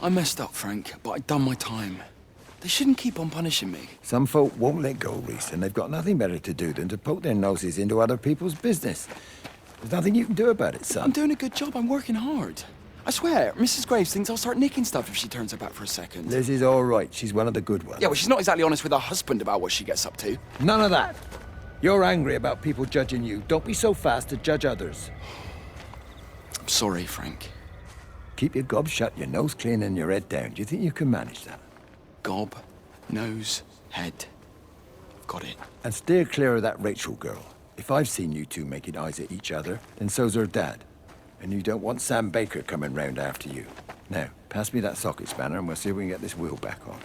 I messed up, Frank, but I'd done my time. They shouldn't keep on punishing me. Some folk won't let go, Reese, and they've got nothing better to do than to poke their noses into other people's business. There's nothing you can do about it, son. I'm doing a good job. I'm working hard. I swear, Mrs. Graves thinks I'll start nicking stuff if she turns her back for a second. Liz is all right. She's one of the good ones. Yeah, well, she's not exactly honest with her husband about what she gets up to. None of that. You're angry about people judging you. Don't be so fast to judge others. I'm sorry, Frank. Keep your gob shut, your nose clean, and your head down. Do you think you can manage that? Gob, nose, head. Got it. And steer clear of that Rachel girl. If I've seen you two making eyes at each other, then so's her dad. And you don't want Sam Baker coming round after you. Now, pass me that socket spanner and we'll see if we can get this wheel back on.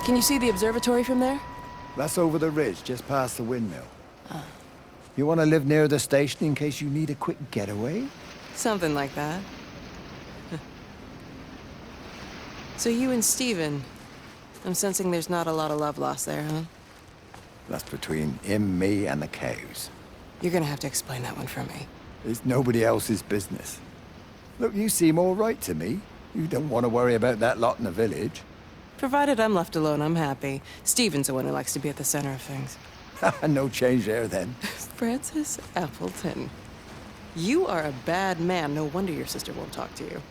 Can you see the observatory from there? That's over the ridge, just past the windmill. You want to live near the station in case you need a quick getaway? Something like that. So you and Steven, I'm sensing there's not a lot of love lost there, huh? That's between him, me, and the cows. You're gonna have to explain that one for me. It's nobody else's business. Look, you seem all right to me. You don't want to worry about that lot in the village. Provided I'm left alone, I'm happy. Steven's the one who likes to be at the center of things. No change there, then. Francis Appleton. You are a bad man. No wonder your sister won't talk to you.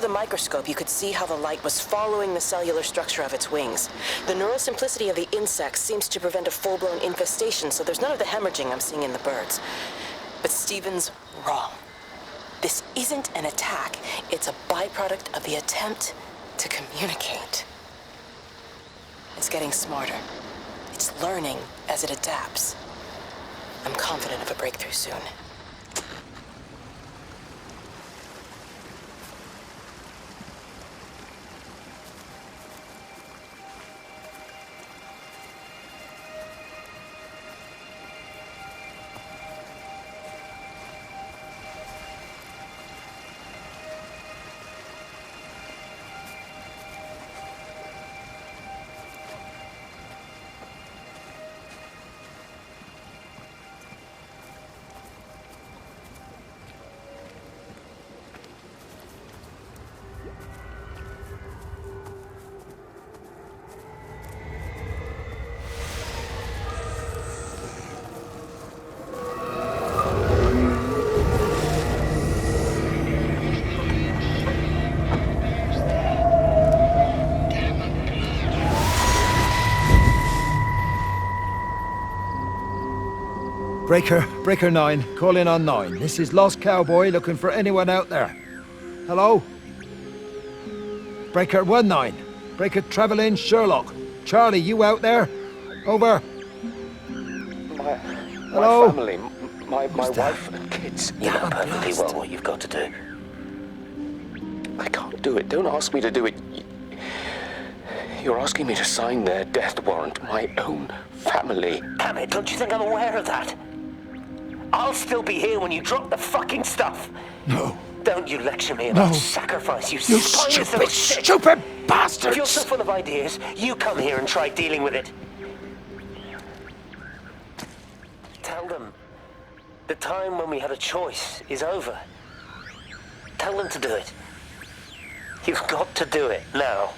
under the microscope, you could see how the light was following the cellular structure of its wings. The neural simplicity of the insects seems to prevent a full-blown infestation, so there's none of the hemorrhaging I'm seeing in the birds. But Stephen's wrong. This isn't an attack. It's a byproduct of the attempt to communicate. It's getting smarter. It's learning as it adapts. I'm confident of a breakthrough soon. Breaker 9, call in on 9. This is Lost Cowboy looking for anyone out there. Hello? Breaker 19. Breaker Travelin' Sherlock. Charlie, you out there? Over. Hello? My family, my wife and kids. You know perfectly well what you've got to do. I can't do it. Don't ask me to do it. You're asking me to sign their death warrant. My own family. Damn it, don't you think I'm aware of that? I'll still be here when you drop the fucking stuff. No. Don't you lecture me about No. sacrifice, you You spineless little shit. stupid If bastards! you're so full of ideas, you come here and try dealing with it. Tell them the time when we had a choice is over. Tell them to do it. You've got to do it now.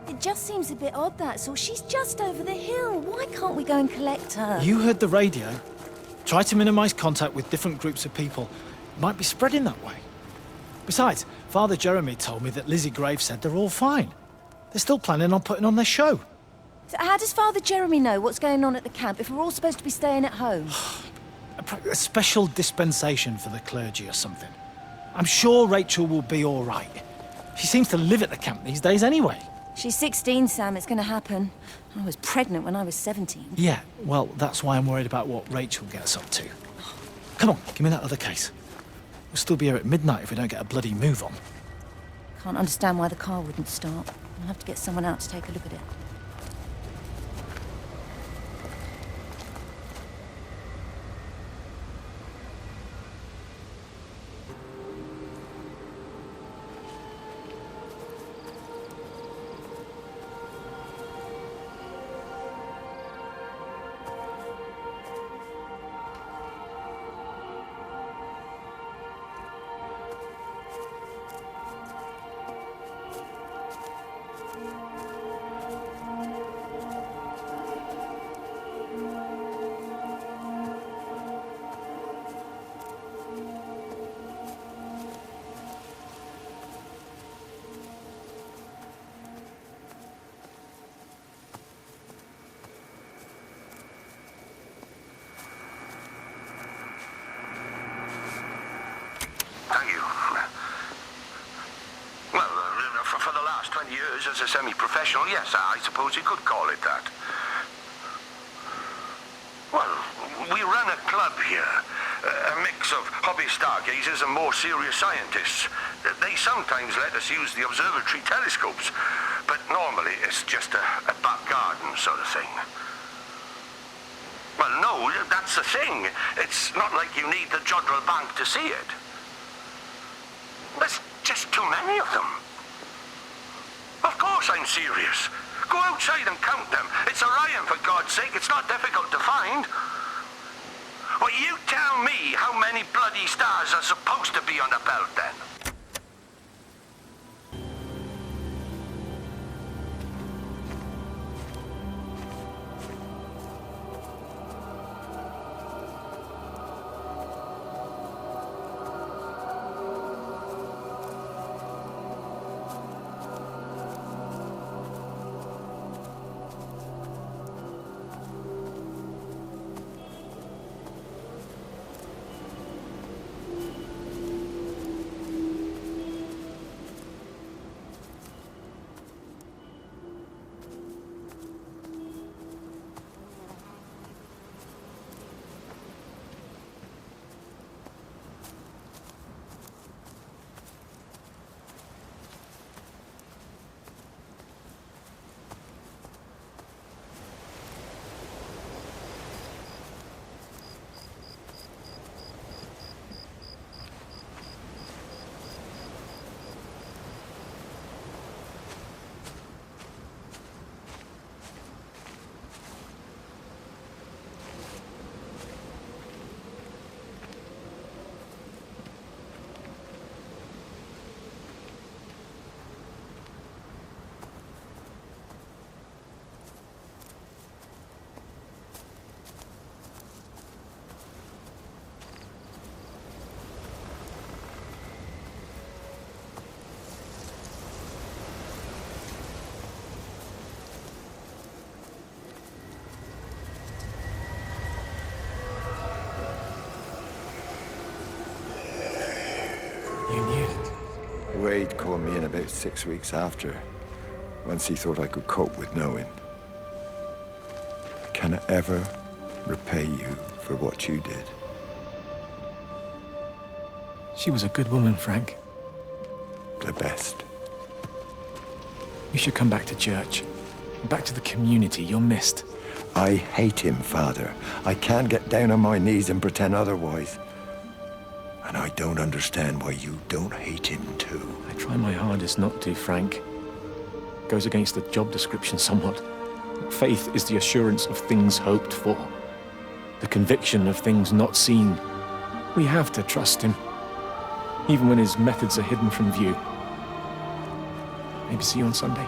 It just seems a bit odd, that's all. She's just over the hill. Why can't we go and collect her? You heard the radio. Try to minimize contact with different groups of people. It might be spreading that way. Besides, Father Jeremy told me that Lizzie Graves said they're all fine. They're still planning on putting on their show. So how does Father Jeremy know what's going on at the camp if we're all supposed to be staying at home? A special dispensation for the clergy or something. I'm sure Rachel will be all right. She seems to live at the camp these days anyway. She's 16, Sam. It's going to happen. I was pregnant when I was 17. Yeah, well, that's why I'm worried about what Rachel gets up to. Come on, give me that other case. We'll still be here at midnight if we don't get a bloody move on. Can't understand why the car wouldn't start. I'll have to get someone out to take a look at it. lives as a semi-professional, yes, I suppose you could call it that. Well, we run a club here. A mix of hobby stargazers and more serious scientists. They sometimes let us use the observatory telescopes, but normally it's just a back garden sort of thing. Well, no, that's the thing. It's not like you need the Jodrell Bank to see it. There's just too many of them. Of course I'm serious. Go outside and count them. It's Orion, for God's sake. It's not difficult to find. Well, you tell me how many bloody stars are supposed to be on the belt, then. Wade called me in about 6 weeks after, once he thought I could cope with knowing. Can I ever repay you for what you did? She was a good woman, Frank. The best. You should come back to church. Back to the community. You're missed. I hate him, Father. I can't get down on my knees and pretend otherwise. And I don't understand why you don't hate him too. I try my hardest not to, Frank. Goes against the job description somewhat. Faith is the assurance of things hoped for. The conviction of things not seen. We have to trust him, even when his methods are hidden from view. Maybe see you on Sunday.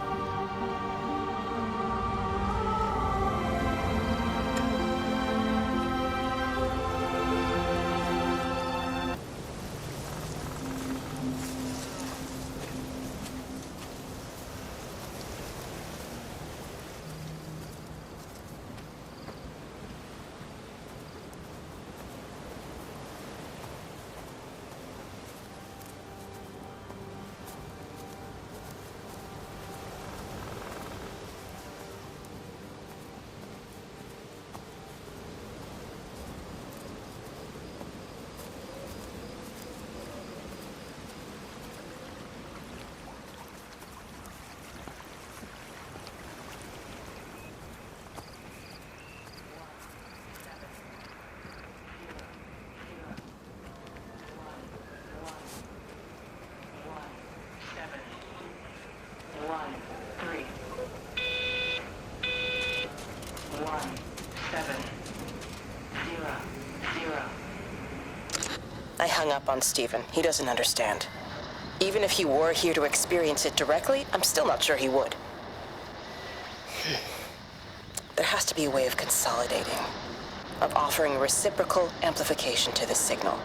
I hung up on Stephen. He doesn't understand. Even if he were here to experience it directly, I'm still not sure he would. There has to be a way of consolidating, of offering reciprocal amplification to this signal.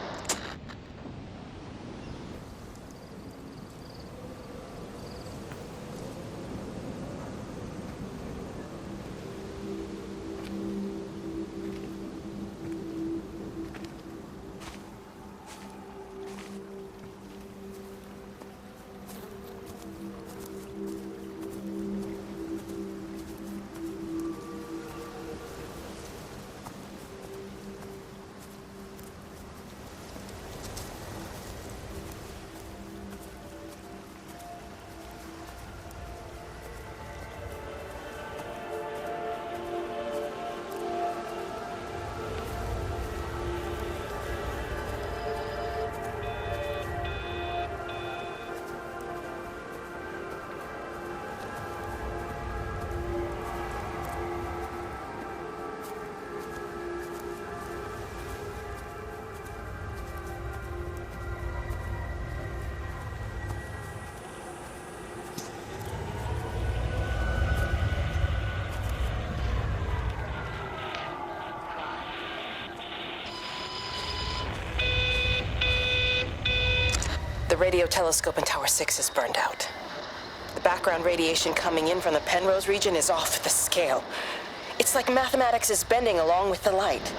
radio telescope in Tower 6 is burned out. The background radiation coming in from the Penrose region is off the scale. It's like mathematics is bending along with the light.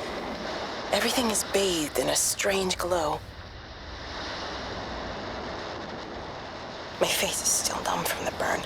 Everything is bathed in a strange glow. My face is still numb from the burn.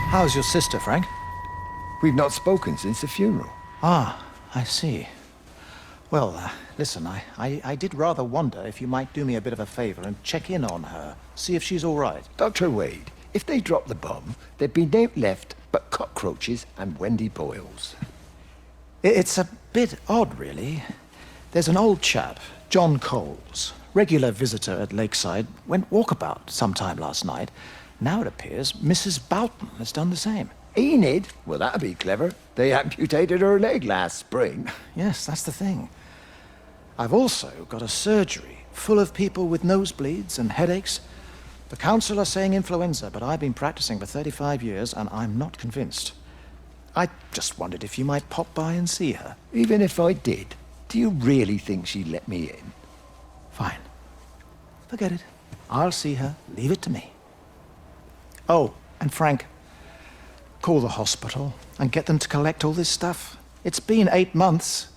How's your sister, Frank? We've not spoken since the funeral. Ah, I see. Well, listen, I did rather wonder if you might do me a bit of a favor and check in on her, see if she's all right. Dr. Wade, if they dropped the bomb, there'd be no left but cockroaches and Wendy Boyles. It's a bit odd, really. There's an old chap, John Coles, regular visitor at Lakeside, went walkabout sometime last night. Now it appears Mrs. Boughton has done the same. Enid? Well, that'd be clever. They amputated her leg last spring. Yes, that's the thing. I've also got a surgery full of people with nosebleeds and headaches. The council are saying influenza, but I've been practicing for 35 years and I'm not convinced. I just wondered if you might pop by and see her. Even if I did, do you really think she'd let me in? Fine. Forget it. I'll see her. Leave it to me. Oh, and Frank, call the hospital and get them to collect all this stuff. It's been 8 months.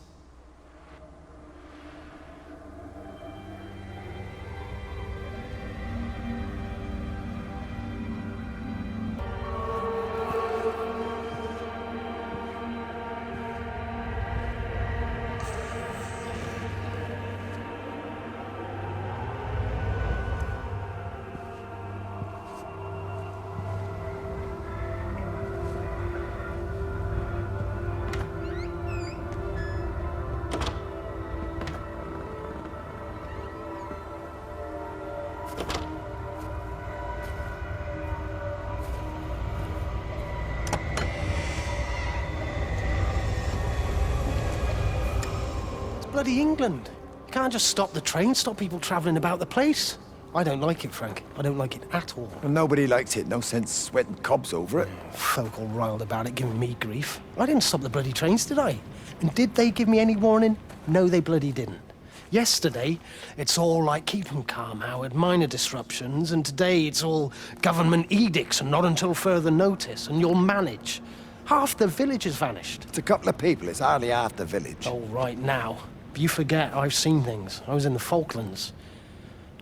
Bloody England. You can't just stop the train, stop people travelling about the place. I don't like it, Frank. I don't like it at all. Well, nobody likes it. No sense sweating cobs over it. Folk all riled about it, giving me grief. I didn't stop the bloody trains, did I? And did they give me any warning? No, they bloody didn't. Yesterday, it's all like keep 'em calm, Howard, minor disruptions, and today it's all government edicts and not until further notice, and you'll manage. Half the village has vanished. It's a couple of people. It's hardly half the village. Oh, right now. You forget, I've seen things. I was in the Falklands.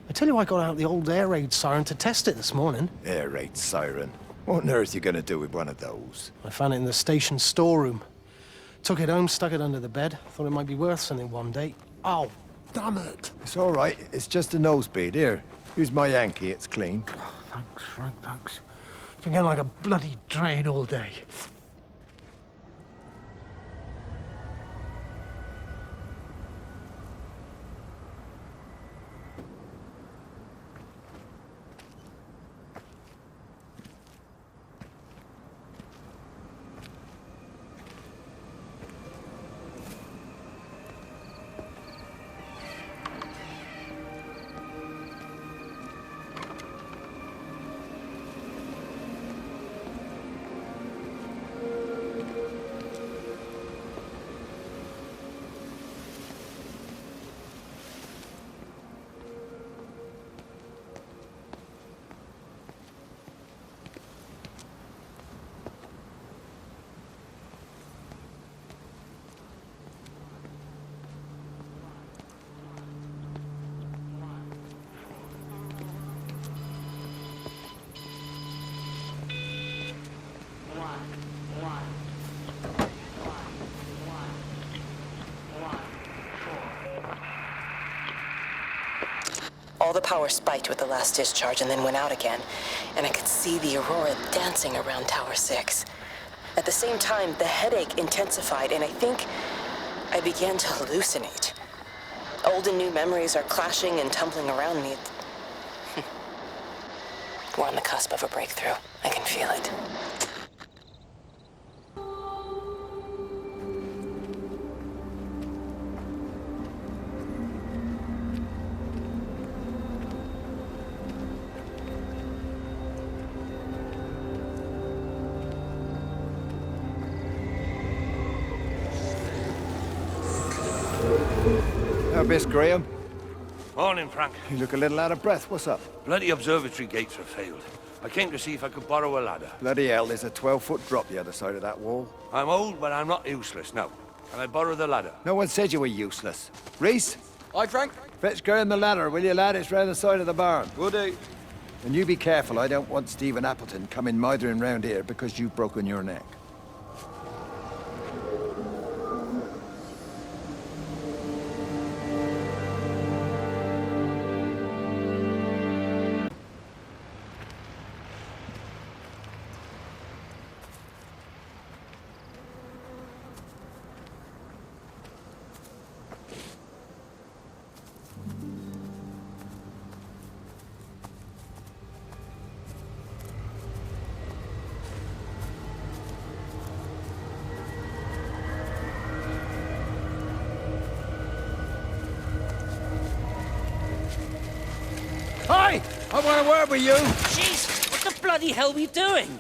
I tell you, I got out the old air raid siren to test it this morning. Air raid siren. What on earth are you going to do with one of those? I found it in the station storeroom. Took it home, stuck it under the bed. Thought it might be worth something one day. Oh, damn it. It's all right. It's just a nosebleed. Here, use my Yankee. It's clean. Thanks, Frank, thanks. It's been getting like a bloody drain all day. All the power spiked with the last discharge and then went out again, and I could see the aurora dancing around Tower 6. At the same time, the headache intensified, and I think I began to hallucinate. Old and new memories are clashing and tumbling around me. We're on the cusp of a breakthrough. I can feel it. Miss Graham. Morning, Frank. You look a little out of breath. What's up? Bloody observatory gates have failed. I came to see if I could borrow a ladder. Bloody hell, there's a 12-foot drop the other side of that wall. I'm old, but I'm not useless. Now, can I borrow the ladder? No one said you were useless. Reese, Hi, Frank. fetch Graham the ladder, will you, lad? It's round the side of the barn. Will do. And you be careful. I don't want Stephen Appleton coming mithering round here because you've broken your neck. Hi! I want to word with you! Jesus, what the bloody hell are we doing?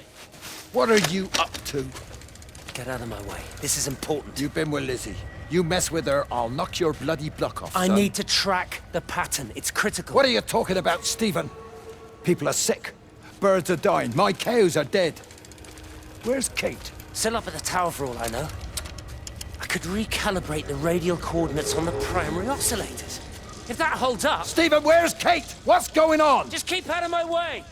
What are you up to? Get out of my way. This is important. You've been with Lizzie. You mess with her, I'll knock your bloody block off, I son. need to track the pattern. It's critical. What are you talking about, Stephen? People are sick. Birds are dying. My cows are dead. Where's Kate? Still up at the tower for all I know. I could recalibrate the radial coordinates on the primary oscillators. If that holds up... Stephen, where's Kate? What's going on? Just keep out of my way!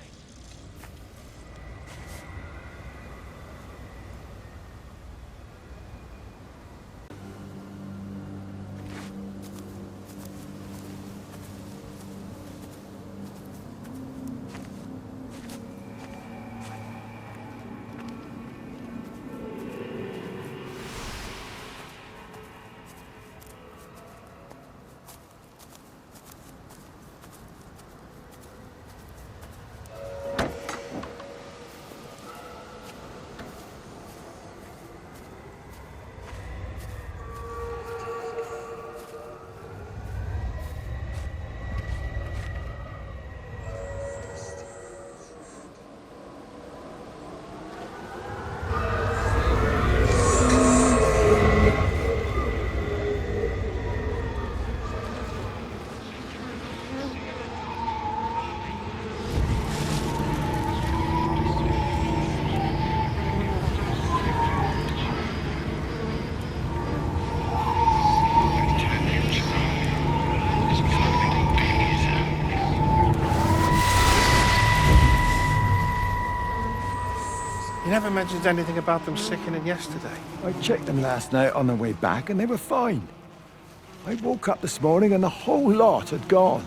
You never mentioned anything about them sickening yesterday. I checked them last night on the way back and they were fine. I woke up this morning and the whole lot had gone.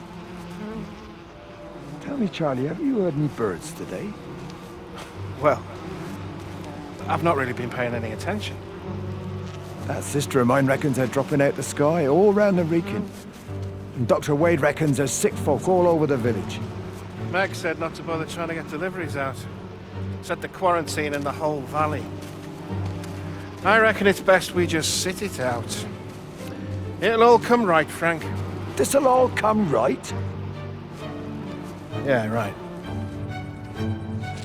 Tell me, Charlie, have you heard any birds today? Well, I've not really been paying any attention. That sister of mine reckons they're dropping out the sky all round the Wrekin. And Dr. Wade reckons there's sick folk all over the village. Meg said not to bother trying to get deliveries out. Said the quarantine in the whole valley. I reckon it's best we just sit it out. It'll all come right, Frank. This'll all come right? Yeah, right.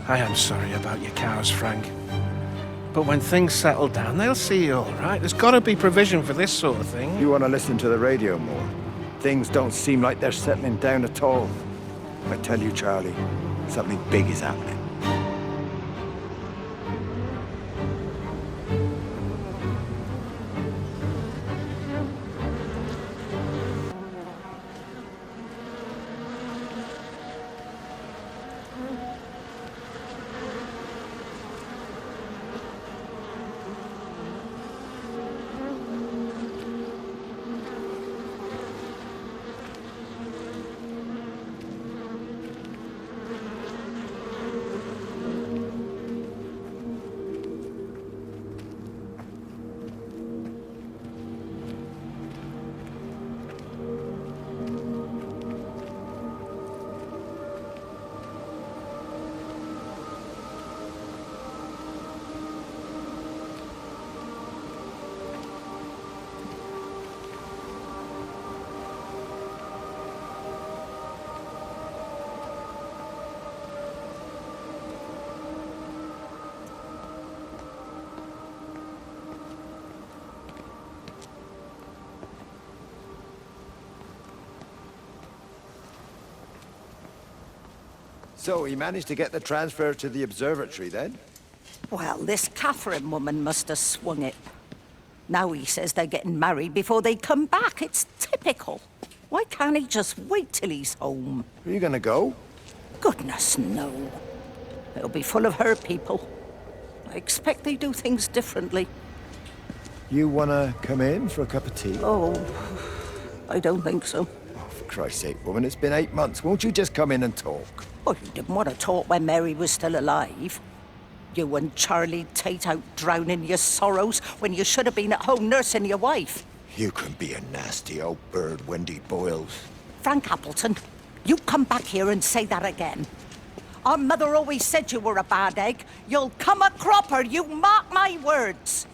I am sorry about your cows, Frank. But when things settle down, they'll see you all right. There's got to be provision for this sort of thing. You want to listen to the radio more? Things don't seem like they're settling down at all. I tell you, Charlie, something big is happening. So he managed to get the transfer to the observatory then? Well, this Catherine woman must have swung it. Now he says they're getting married before they come back. It's typical. Why can't he just wait till he's home? Are you gonna go? Goodness, no. It'll be full of her people. I expect they do things differently. You wanna come in for a cup of tea? Oh, I don't think so. Oh, for Christ's sake, woman, it's been 8 months. Won't you just come in and talk? Oh, you didn't want to talk when Mary was still alive. You and Charlie Tate out drowning your sorrows when you should have been at home nursing your wife. You can be a nasty old bird, Wendy Boyles. Frank Appleton, you come back here and say that again. Our mother always said you were a bad egg. You'll come a cropper, you mark my words.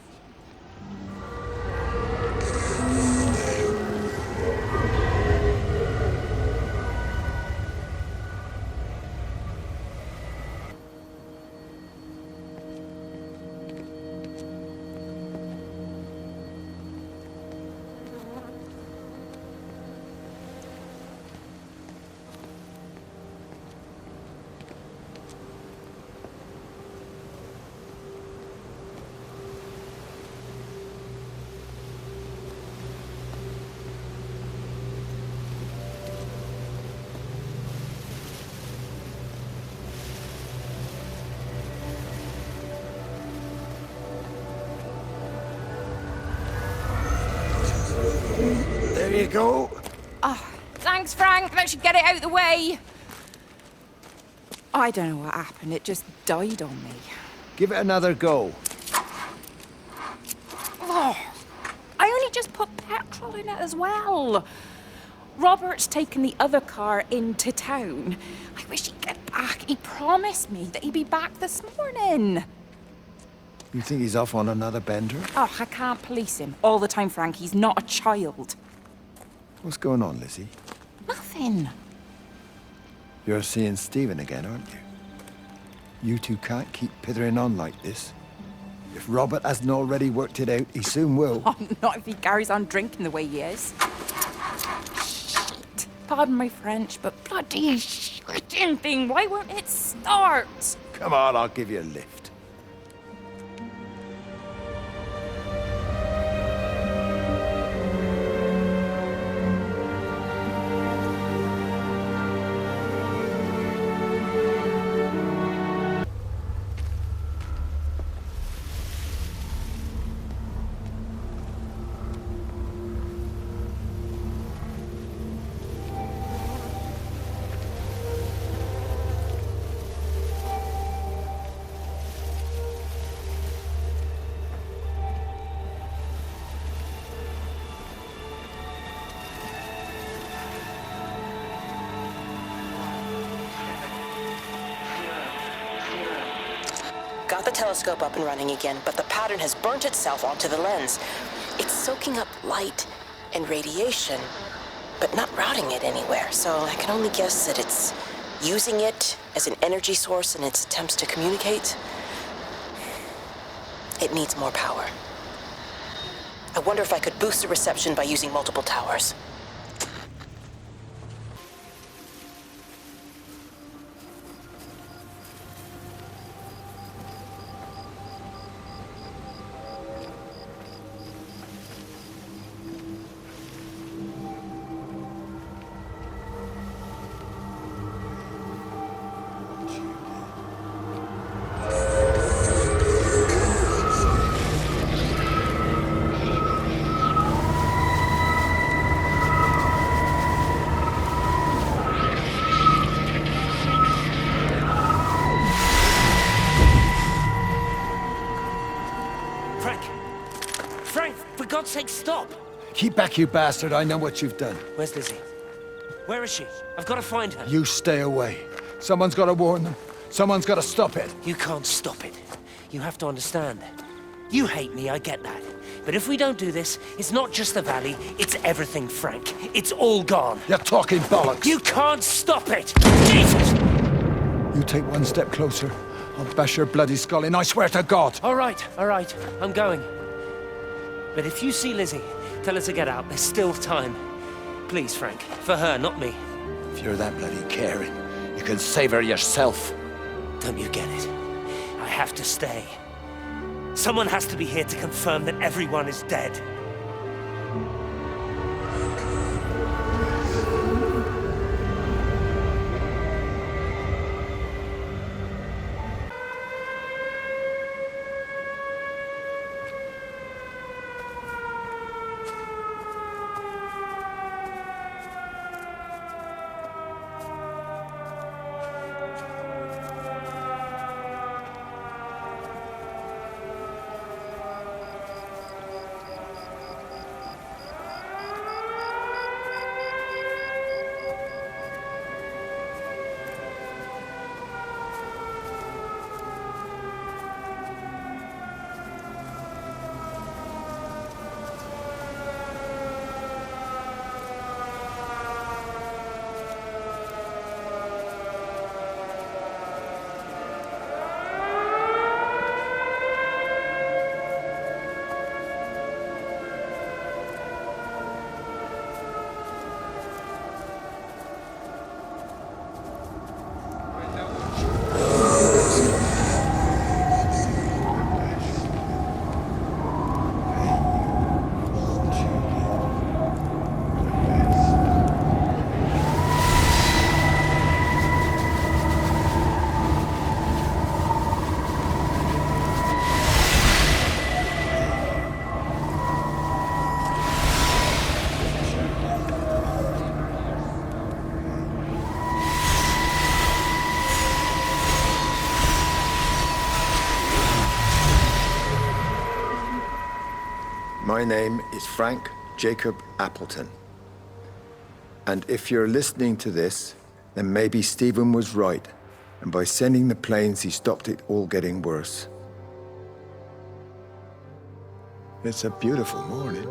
There you go. Oh, thanks, Frank. That should get it out of the way. I don't know what happened. It just died on me. Give it another go. Oh, I only just put petrol in it as well. Robert's taken the other car into town. I wish he'd get back. He promised me that he'd be back this morning. You think he's off on another bender? Oh, I can't police him all the time, Frank. He's not a child. What's going on, Lizzie? Nothing. You're seeing Stephen again, aren't you? You two can't keep pithering on like this. If Robert hasn't already worked it out, he soon will. Oh, not if he carries on drinking the way he is. Shit. Pardon my French, but bloody shitting thing, why won't it start? Come on, I'll give you a lift. Got the telescope up and running again, but the pattern has burnt itself onto the lens. It's soaking up light and radiation, but not routing it anywhere, so I can only guess that it's using it as an energy source in its attempts to communicate. It needs more power. I wonder if I could boost the reception by using multiple towers. For God's sake, stop! Keep back, you bastard. I know what you've done. Where's Lizzie? Where is she? I've got to find her. You stay away. Someone's got to warn them. Someone's got to stop it. You can't stop it. You have to understand. You hate me, I get that. But if we don't do this, it's not just the valley, it's everything, Frank. It's all gone. You're talking bollocks. You can't stop it! Jesus! You take one step closer, I'll bash your bloody skull in, I swear to God. All right, I'm going. But if you see Lizzie, tell her to get out. There's still time. Please, Frank. For her, not me. If you're that bloody caring, you can save her yourself. Don't you get it? I have to stay. Someone has to be here to confirm that everyone is dead. My name is Frank Jacob Appleton. And if you're listening to this, then maybe Stephen was right. And by sending the planes, he stopped it all getting worse. It's a beautiful morning.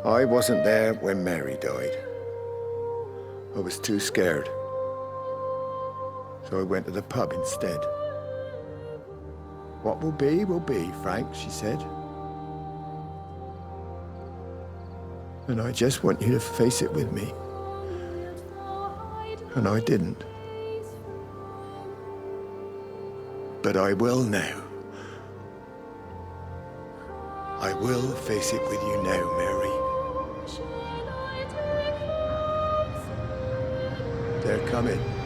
I wasn't there when Mary died. I was too scared. So I went to the pub instead. What will be, Frank, she said. And I just want you to face it with me. And I didn't. But I will now. I will face it with you now, Mary. They're coming.